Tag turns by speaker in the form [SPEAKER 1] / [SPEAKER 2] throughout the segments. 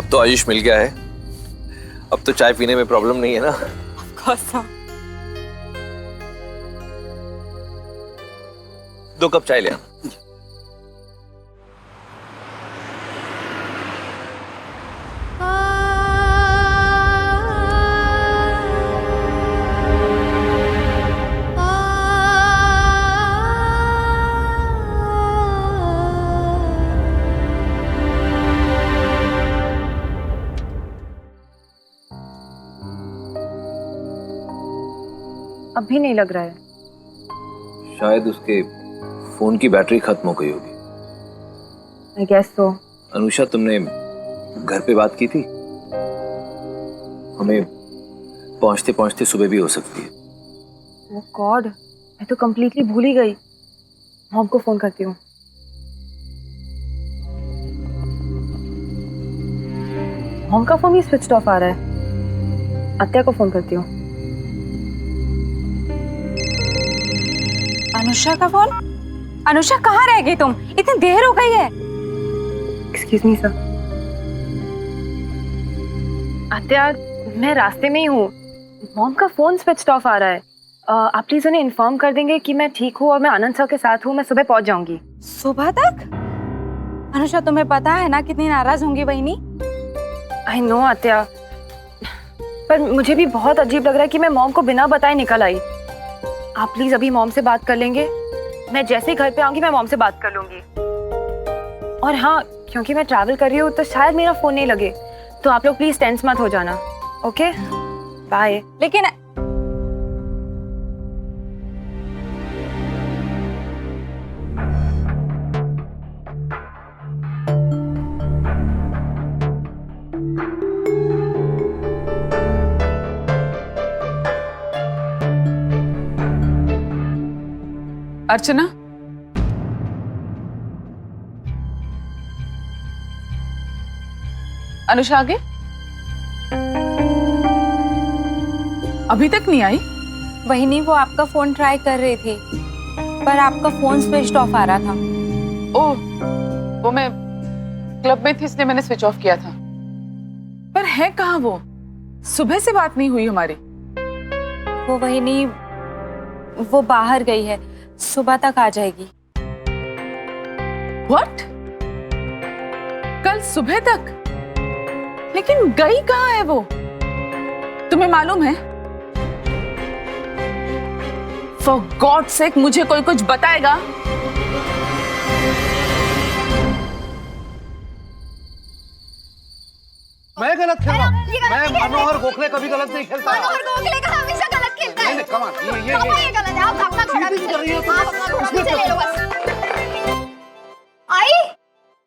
[SPEAKER 1] अब तो आयुष मिल गया है, अब तो चाय पीने में प्रॉब्लम नहीं है ना। दो कप चाय ले आना।
[SPEAKER 2] अभी नहीं लग रहा है।
[SPEAKER 1] शायद उसके फोन की बैटरी खत्म हो गई होगी।
[SPEAKER 2] I guess so।
[SPEAKER 1] अनुषा, तुमने घर पे बात की थी? हमें पहुंचते पहुंचते सुबह भी हो सकती है।
[SPEAKER 2] Oh God, मैं तो कंप्लीटली भूल ही गई। मॉम को फोन करती हूँ। मॉम का फोन भी स्विच ऑफ आ रहा है। अत्या को फोन करती हूँ।
[SPEAKER 3] अनुषा का फोन? अनुषा, कहाँ रह गई तुम? इतनी देर हो गई है।
[SPEAKER 2] Excuse me sir. अत्या, मैं रास्ते में ही हूँ। मॉम का फोन स्विच ऑफ आ रहा है। आप प्लीज उन्हें इन्फॉर्म कर देंगे कि मैं ठीक हूँ और मैं आनंद सर के साथ हूँ। मैं सुबह पहुँच जाऊंगी।
[SPEAKER 3] सुबह तक? अनुषा, तुम्हें पता है ना कितनी नाराज होंगी बहनी।
[SPEAKER 2] आई नो अत्या, पर मुझे भी बहुत अजीब लग रहा है कि मैं मॉम को बिना बताए निकल आई। आप प्लीज अभी मॉम से बात कर लेंगे। मैं जैसे ही घर पे आऊंगी मैं मॉम से बात कर लूंगी। और हाँ, क्योंकि मैं ट्रैवल कर रही हूँ तो शायद मेरा फोन नहीं लगे, तो आप लोग प्लीज टेंस मत हो जाना। Okay, bye.
[SPEAKER 3] लेकिन
[SPEAKER 4] अर्चना, अनुषा आगे अभी तक नहीं आई?
[SPEAKER 3] बहनी, वो आपका फोन ट्राई कर रहे थे पर आपका फोन स्विच ऑफ आ रहा था।
[SPEAKER 4] ओह, वो मैं क्लब में थी इसलिए मैंने स्विच ऑफ किया था। पर है कहाँ वो? सुबह से बात नहीं हुई हमारी।
[SPEAKER 3] वो बहनी, वो बाहर गई है, सुबह तक आ जाएगी।
[SPEAKER 4] व्हाट? कल सुबह तक? लेकिन गई कहाँ है वो? तुम्हें मालूम है? फॉर गॉड सेक, मुझे कोई कुछ बताएगा?
[SPEAKER 5] मैं गलत खेल रहा हूँ। मैं मनोहर गोखले कभी गलत नहीं खेलता।
[SPEAKER 6] मनोहर गोखले का हमेशा गलत खेलता है।
[SPEAKER 5] नहीं, कम ऑन, ये
[SPEAKER 6] ये गलत है। आप अपना घोड़ा
[SPEAKER 5] चीटिंग कर रही हो तो
[SPEAKER 6] आप अपना घोड़ा
[SPEAKER 5] उसमें
[SPEAKER 6] पीछे ले लो बस। आई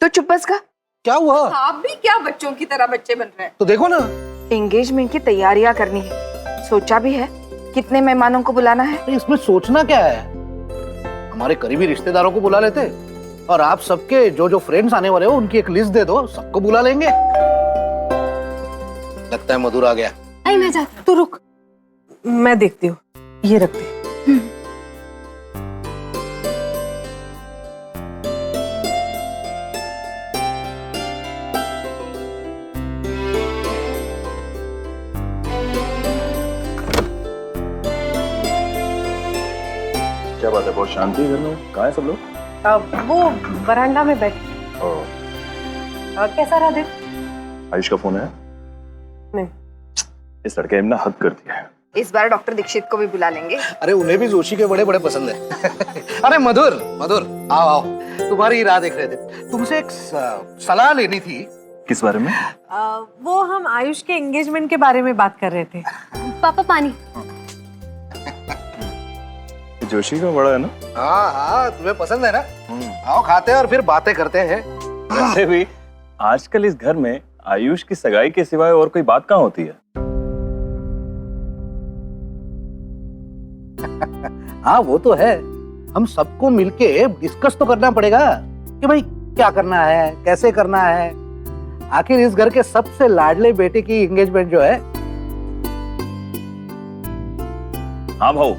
[SPEAKER 7] तो चुप बस का।
[SPEAKER 5] क्या हुआ?
[SPEAKER 7] आप भी क्या बच्चों की तरह बच्चे बन रहे हैं?
[SPEAKER 5] तो देखो ना,
[SPEAKER 7] एंगेजमेंट की तैयारियां करनी है। सोचा भी है कितने मेहमानों को बुलाना है?
[SPEAKER 5] इसमें सोचना क्या है? हमारे करीबी रिश्तेदारों को बुला लेते, और आप सबके जो जो फ्रेंड्स आने वाले हो उनकी एक लिस्ट दे दो, सबको बुला लेंगे। लगता है मधुर आ गया।
[SPEAKER 6] आई मैं जाती।
[SPEAKER 7] तू रुक, मैं देखती हूँ। ये रखती।
[SPEAKER 8] क्या बात है, बहुत शांति है घर में? कहाँ है सब लोग?
[SPEAKER 7] वो वरांडा में बैठ। कैसा रहा दिन?
[SPEAKER 8] आयुष का फोन है?
[SPEAKER 7] नहीं।
[SPEAKER 8] इस लड़के ने ना हद कर दिया है।
[SPEAKER 7] इस बार डॉक्टर दीक्षित को भी बुला लेंगे।
[SPEAKER 5] अरे उन्हें भी जोशी के बड़े बड़े पसंद है। अरे मधुर, मधुर आओ आओ, तुम्हारी ही राह देख रहे थे। तुमसे एक सलाह लेनी थी।
[SPEAKER 8] किस बारे में?
[SPEAKER 7] वो हम आयुष के एंगेजमेंट के बारे में बात कर रहे थे।
[SPEAKER 6] पापा पानी।
[SPEAKER 8] जोशी का बड़ा है ना?
[SPEAKER 5] हाँ हाँ, तुम्हें पसंद है ना? आओ खाते हैं और फिर बातें करते हैं।
[SPEAKER 8] वैसे भी आजकल इस घर में आयुष की सगाई के सिवाय और कोई बात कहाँ होती है?
[SPEAKER 5] हाँ वो तो है, हम सबको मिलके डिस्कस तो करना पड़ेगा कि भाई क्या करना है, कैसे करना है। आखिर इस घर के सबसे लाडले बेटे की एंगेजमेंट जो है।
[SPEAKER 8] हाँ भाऊ,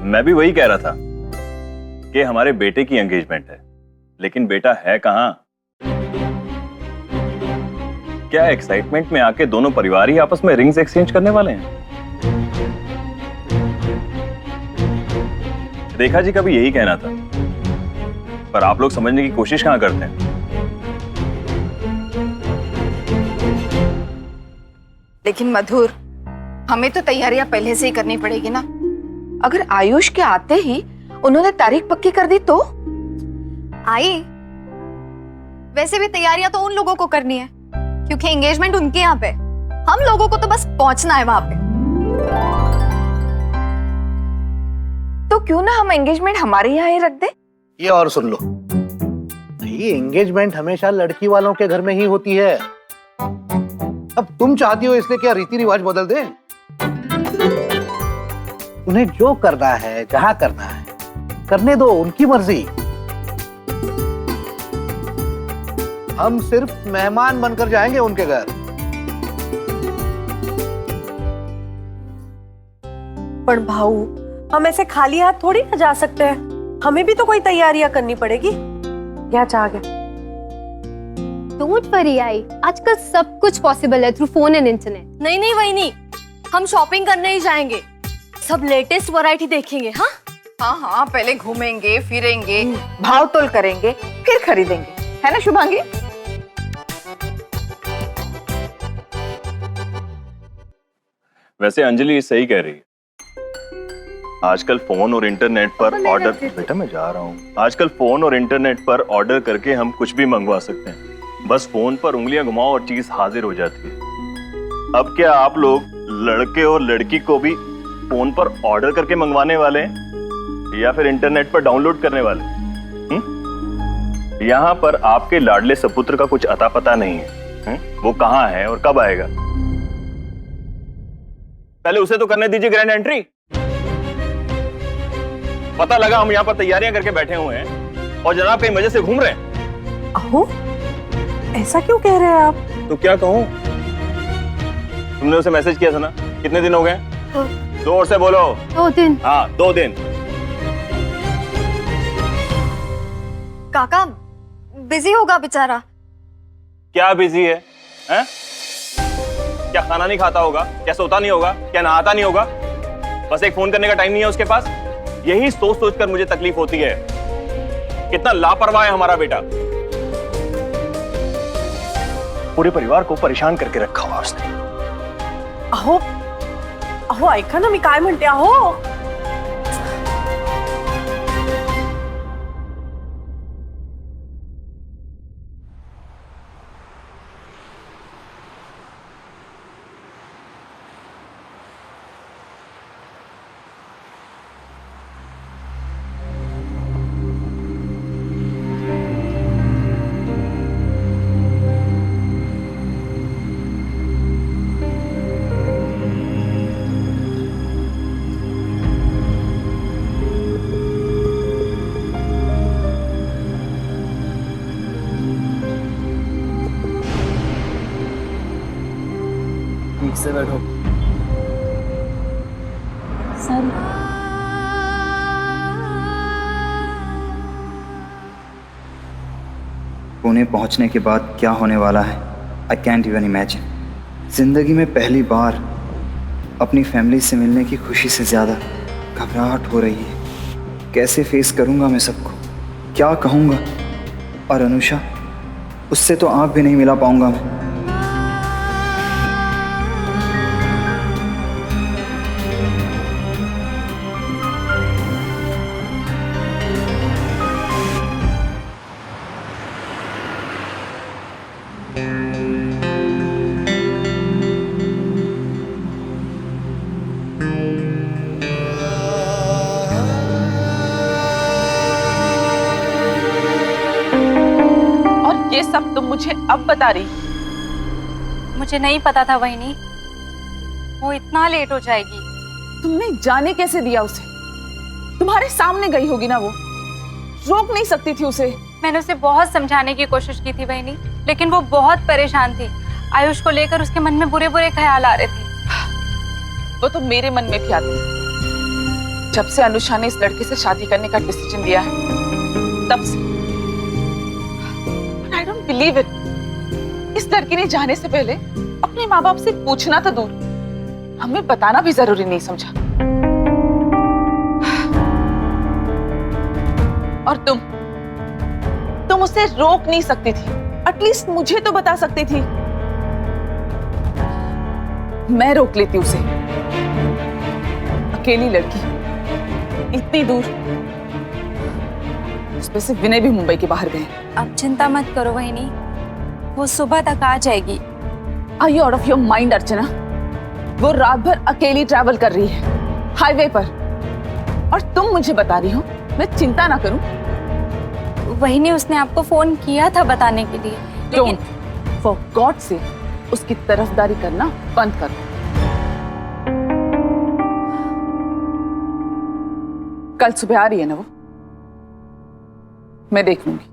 [SPEAKER 8] मैं भी वही कह रहा था कि हमारे बेटे की एंगेजमेंट है, लेकिन बेटा है कहाँ? क्या एक्साइटमेंट में आके दोनों परिवार ही आपस में रिंग्स एक्सचेंज करने वाले हैं? रेखा जी का भी यही कहना था, पर आप लोग समझने की कोशिश कहां करते हैं?
[SPEAKER 7] लेकिन मधुर, हमें तो तैयारियां पहले से ही करनी पड़ेगी ना। अगर आयुष के आते ही उन्होंने तारीख पक्की कर दी तो?
[SPEAKER 6] आई, वैसे भी तैयारियां तो उन लोगों को करनी है क्योंकि एंगेजमेंट उनके यहाँ पे। हम लोगों को तो बस पहुंचना है वहां पे।
[SPEAKER 7] तो क्यों ना हम एंगेजमेंट हमारे यहाँ ही रख दे?
[SPEAKER 5] ये और सुन लो, ये एंगेजमेंट हमेशा लड़की वालों के घर में ही होती है। अब तुम चाहती हो इसलिए क्या रीति रिवाज बदल दे? उन्हें जो करना है, जहां करना है, करने दो, उनकी मर्जी। हम सिर्फ मेहमान बनकर जाएंगे उनके घर।
[SPEAKER 9] पर भाऊ, हम ऐसे खाली हाथ थोड़ी ना जा सकते हैं, हमें भी तो कोई तैयारियां करनी पड़ेगी। क्या चाह गया?
[SPEAKER 6] डोंट वरी आई, आजकल सब कुछ पॉसिबल है थ्रू फोन एंड इंटरनेट।
[SPEAKER 9] नहीं नहीं वही नहीं, हम शॉपिंग करने ही जाएंगे, सब लेटेस्ट वैरायटी देखेंगे। हाँ
[SPEAKER 7] हाँ हाँ, पहले घूमेंगे फिरेंगे, भाव तोल करेंगे, फिर खरीदेंगे, है ना शुभांगी?
[SPEAKER 8] वैसे अंजलि सही कह रही है। आजकल फोन और इंटरनेट पर ऑर्डर, बेटा मैं जा रहा हूँ। आजकल फोन और इंटरनेट पर ऑर्डर करके हम कुछ भी मंगवा सकते हैं। बस फोन पर उंगलियां घुमाओ और चीज हाजिर हो जाती है। अब क्या आप लोग लड़के और लड़की को भी फोन पर ऑर्डर करके मंगवाने वाले हैं या फिर इंटरनेट पर डाउनलोड करने वाले? यहाँ पर आपके लाडले सपुत्र का कुछ अता पता नहीं है। वो कहाँ है और कब आएगा? पहले उसे तो करने दीजिए ग्रैंड एंट्री। पता लगा हम यहाँ पर तैयारियां करके बैठे हुए हैं और जनाब कहीं मजे से घूम रहे हैं।
[SPEAKER 9] अहो, ऐसा क्यों कह रहे हैं आप?
[SPEAKER 8] तो क्या कहूं? तुमने उसे मैसेज किया था ना, कितने दिन हो गए? जोर से बोलो।
[SPEAKER 6] 2 दिन।
[SPEAKER 8] हाँ 2 दिन।
[SPEAKER 6] काका बिजी होगा बेचारा।
[SPEAKER 8] क्या बिजी है? हैं? क्या खाना नहीं खाता होगा? क्या सोता नहीं होगा? क्या नहाता नहीं होगा? बस एक फोन करने का टाइम नहीं है उसके पास? यही सोच सोच कर मुझे तकलीफ होती है। कितना लापरवाह है हमारा बेटा। पूरे परिवार को परेशान करके रखा हुआ उसने।
[SPEAKER 9] अहो अहो, ऐका ना मी काय म्हणते। अहो
[SPEAKER 1] ठीक से बैठो।
[SPEAKER 10] पुणे पहुंचने के बाद क्या होने वाला है, आई कैंट इवन इमेजिन। जिंदगी में पहली बार अपनी फैमिली से मिलने की खुशी से ज़्यादा घबराहट हो रही है। कैसे फेस करूंगा मैं सबको, क्या कहूंगा? और अनुषा, उससे तो आंख भी नहीं मिला पाऊंगा मैं।
[SPEAKER 4] ये सब तुम मुझे अब बता रही?
[SPEAKER 3] मुझे नहीं पता था वहिनी, वो इतना लेट हो जाएगी।
[SPEAKER 4] तुमने जाने कैसे दिया उसे? तुम्हारे सामने गई होगी ना, वो रोक नहीं सकती थी उसे?
[SPEAKER 3] मैंने उसे बहुत समझाने की कोशिश की थी वहिनी, लेकिन वो बहुत परेशान थी। आयुष को लेकर उसके मन में बुरे बुरे ख्याल आ रहे थे।
[SPEAKER 4] वो तो मेरे मन में भी आती। जब से अनुषा ने इस लड़के से शादी करने का डिसीजन लिया है, तब से। I don't believe it. ये इस लड़की ने जाने से पहले अपने माँ बाप से पूछना तो दूर, हमें बताना भी जरूरी नहीं समझा। और तुम उसे रोक नहीं सकती थी, एटलीस्ट मुझे तो बता सकती थी। मैं रोक लेती उसे। अकेली लड़की इतनी दूर, उसमें से विनय भी मुंबई के बाहर गए।
[SPEAKER 3] अब चिंता मत करो वहिनी, वो सुबह तक आ जाएगी।
[SPEAKER 4] Are you out of your mind Archana? वो रात भर अकेली ट्रैवल कर रही है हाईवे पर, और तुम मुझे बता रही हो मैं चिंता ना करूं?
[SPEAKER 3] वहिनी उसने आपको फोन किया था बताने के लिए, लेकिन
[SPEAKER 4] डोंट फॉर गॉड से उसकी तरफदारी करना बंद करो। कल सुबह आ रही है ना वो, मैं देख लूंगी।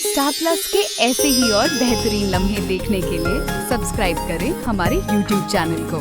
[SPEAKER 11] स्टार प्लस के ऐसे ही और बेहतरीन लम्हे देखने के लिए सब्सक्राइब करें हमारे YouTube चैनल को।